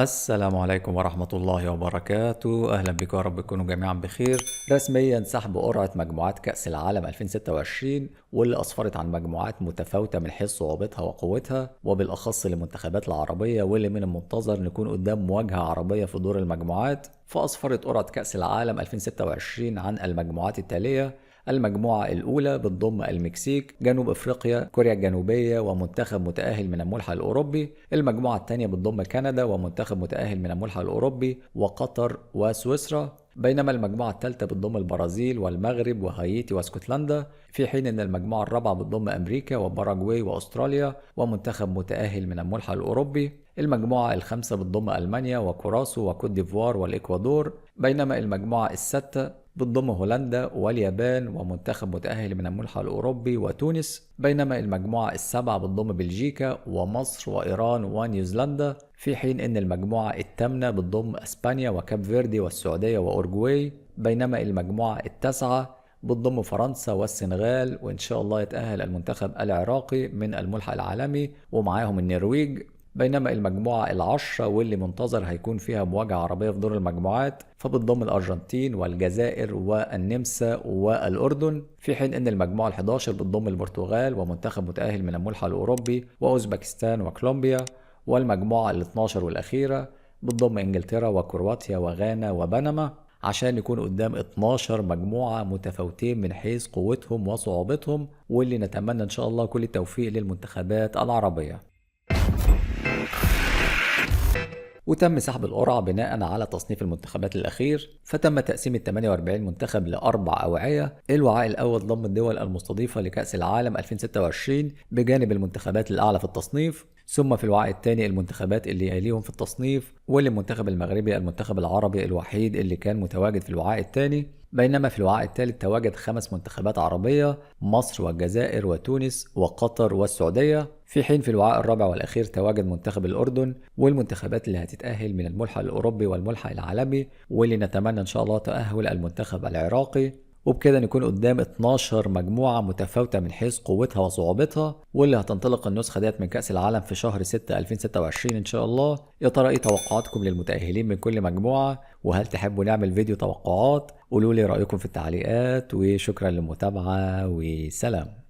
السلام عليكم ورحمة الله وبركاته. أهلا بكم، يا رب تكونوا جميعا بخير. رسميا سحب قرعة مجموعات كأس العالم 2026، واللي أسفرت عن مجموعات متفاوتة من حيث صعوبتها وقوتها، وبالأخص للمنتخبات العربية، واللي من المنتظر نكون قدام مواجهة عربية في دور المجموعات. فأسفرت قرعة كأس العالم 2026 عن المجموعات التالية: المجموعة الأولى بتضم المكسيك، جنوب أفريقيا، كوريا الجنوبية ومنتخب متأهل من الملحق الأوروبي. المجموعة الثانية بتضم كندا ومنتخب متأهل من الملحق الأوروبي وقطر وسويسرا. بينما المجموعة الثالثة بتضم البرازيل والمغرب وهايتي واسكتلندا، في حين أن المجموعة الرابعة بتضم أمريكا وباراغواي وأستراليا ومنتخب متأهل من الملحق الأوروبي. المجموعة الخامسة بتضم ألمانيا وكوراسو وكوت ديفوار والإكوادور. بينما المجموعة السادسة بتضم هولندا واليابان ومنتخب متأهل من الملحق الأوروبي وتونس. بينما المجموعة السابعة بتضم بلجيكا ومصر وإيران ونيوزيلندا، في حين أن المجموعة الثامنة بتضم أسبانيا وكاب فيردي والسعودية وأورجواي. بينما المجموعة التاسعة بتضم فرنسا والسنغال، وإن شاء الله يتأهل المنتخب العراقي من الملحق العالمي ومعاهم النرويج. بينما المجموعة العشرة واللي منتظر هيكون فيها مواجهة عربية في دور المجموعات فبتضم الأرجنتين والجزائر والنمسا والأردن، في حين أن المجموعة ال11 بتضم البرتغال ومنتخب متأهل من الملحق الأوروبي وأوزبكستان وكولومبيا. والمجموعة ال12 والأخيرة بتضم إنجلترا وكرواتيا وغانا وبنما، عشان يكون قدام 12 مجموعة متفاوتين من حيث قوتهم وصعوبتهم، واللي نتمنى إن شاء الله كل التوفيق للمنتخبات العربية. وتم سحب القرعة بناء على تصنيف المنتخبات الأخير، فتم تقسيم ال 48 منتخب لأربع أوعية. الوعاء الأول ضم الدول المستضيفة لكأس العالم 2026 بجانب المنتخبات الأعلى في التصنيف، ثم في الوعاء الثاني المنتخبات اللي يليهم في التصنيف، والمنتخب المغربي المنتخب العربي الوحيد اللي كان متواجد في الوعاء الثاني. بينما في الوعاء الثالث تواجد 5 منتخبات عربية: مصر والجزائر وتونس وقطر والسعودية، في حين في الوعاء الرابع والأخير تواجد منتخب الأردن والمنتخبات اللي هتتأهل من الملحق الأوروبي والملحق العالمي، واللي نتمنى إن شاء الله تأهل المنتخب العراقي. وبكده نكون قدام 12 مجموعة متفاوتة من حيث قوتها وصعوبتها، واللي هتنطلق النسخة ديت من كأس العالم في شهر 6 2026 إن شاء الله. يا ترى إيه توقعاتكم للمتأهلين من كل مجموعة؟ وهل تحبوا نعمل فيديو توقعات؟ قولوا لي رأيكم في التعليقات، وشكرا للمتابعة وسلام.